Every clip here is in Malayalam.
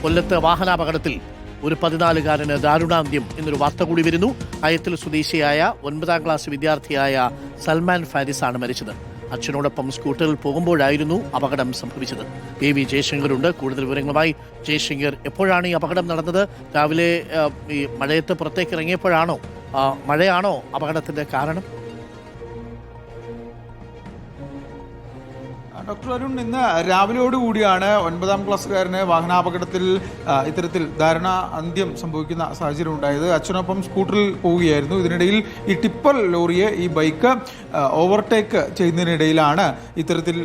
കൊല്ലത്ത് വാഹനാപകടത്തിൽ ഒരു 14-കാരന് ദാരുണാന്ത്യം എന്നൊരു വാർത്ത കൂടി വരുന്നു. അയത്തിൽ സ്വദേശിയായ 9ാം ക്ലാസ് വിദ്യാർത്ഥിയായ സൽമാൻ ഫാരിസാണ് മരിച്ചത്. അച്ഛനോടൊപ്പം സ്കൂട്ടറിൽ പോകുമ്പോഴായിരുന്നു അപകടം സംഭവിച്ചത്. എ വി ജയശങ്കറുണ്ട് കൂടുതൽ വിവരങ്ങളുമായി. ജയശങ്കർ, എപ്പോഴാണ് ഈ അപകടം നടന്നത്? രാവിലെ ഈ മഴയത്ത് പുറത്തേക്ക് ഇറങ്ങിയപ്പോഴാണോ? മഴയാണോ അപകടത്തിന്റെ കാരണം? ഡോക്ടർ അരുൺ, ഇന്ന് രാവിലെയോടുകൂടിയാണ് 9ാം ക്ലാസ്സുകാരന് വാഹനാപകടത്തിൽ ഇത്തരത്തിൽ ദാരുണ അന്ത്യം സംഭവിക്കുന്ന സാഹചര്യം ഉണ്ടായത്. അച്ഛനൊപ്പം സ്കൂട്ടറിൽ പോവുകയായിരുന്നു. ഇതിനിടയിൽ ഈ ടിപ്പർ ലോറിയെ ഈ ബൈക്ക് ഓവർടേക്ക് ചെയ്യുന്നതിനിടയിലാണ് ഇത്തരത്തിൽ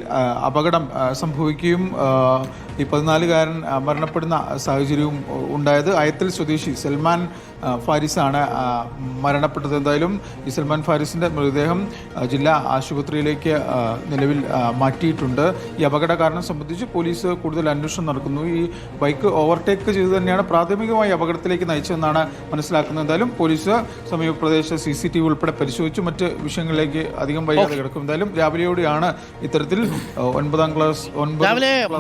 അപകടം സംഭവിക്കുകയും ഈ 14-കാരൻ മരണപ്പെടുന്ന സാഹചര്യവും ഉണ്ടായത്. അയത്തിൽ സ്വദേശി സൽമാൻ ഫാരിസാണ് മരണപ്പെട്ടത്. എന്തായാലും ഈ സൽമാൻ ഫാരിസിന്റെ മൃതദേഹം ജില്ലാ ആശുപത്രിയിലേക്ക് നിലവിൽ മാറ്റിയിട്ടുണ്ട്. ഈ അപകട കാരണം സംബന്ധിച്ച് പോലീസ് കൂടുതൽ അന്വേഷണം നടക്കുന്നു. ഈ ബൈക്ക് ഓവർടേക്ക് ചെയ്ത് തന്നെയാണ് പ്രാഥമികമായി അപകടത്തിലേക്ക് നയിച്ചതെന്നാണ് മനസ്സിലാക്കുന്നത്. എന്തായാലും പോലീസ് സമീപ പ്രദേശ CCTV ഉൾപ്പെടെ പരിശോധിച്ച് മറ്റ് വിഷയങ്ങളിലേക്ക് അധികം വൈകാതെ കിടക്കും. എന്തായാലും രാവിലെയോടെയാണ് ഇത്തരത്തിൽ 9ാം ക്ലാസ്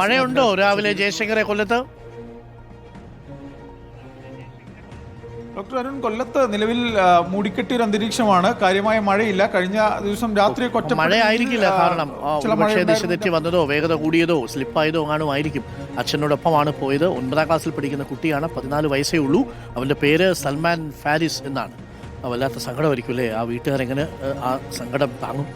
മഴയുണ്ടോ രാവിലെ ജയശങ്കറെ കൊല്ലത്ത്? ഡോക്ടർ അരുൺ, കൊല്ലത്ത് നിലവിൽ മൂടിക്കെട്ടിയ ഒരു അന്തരീക്ഷമാണ്. കാര്യമായ മഴയില്ല. കഴിഞ്ഞ ദിവസം രാത്രി മഴയായിരിക്കില്ല, കാരണം ദിശ തെറ്റി വന്നതോ വേഗത കൂടിയതോ സ്ലിപ്പായതോ ആയിരിക്കും. അച്ഛനോടൊപ്പമാണ് പോയത്. 9ാം ക്ലാസ്സിൽ പഠിക്കുന്ന കുട്ടിയാണ്, 14 വയസ്സേ ഉള്ളൂ. അവന്റെ പേര് സൽമാൻ ഫാരിസ് എന്നാണ്. വല്ലാത്ത സങ്കടമായിരിക്കും അല്ലേ? ആ വീട്ടുകാരെങ്ങനെ ആ സങ്കടം താങ്ങും?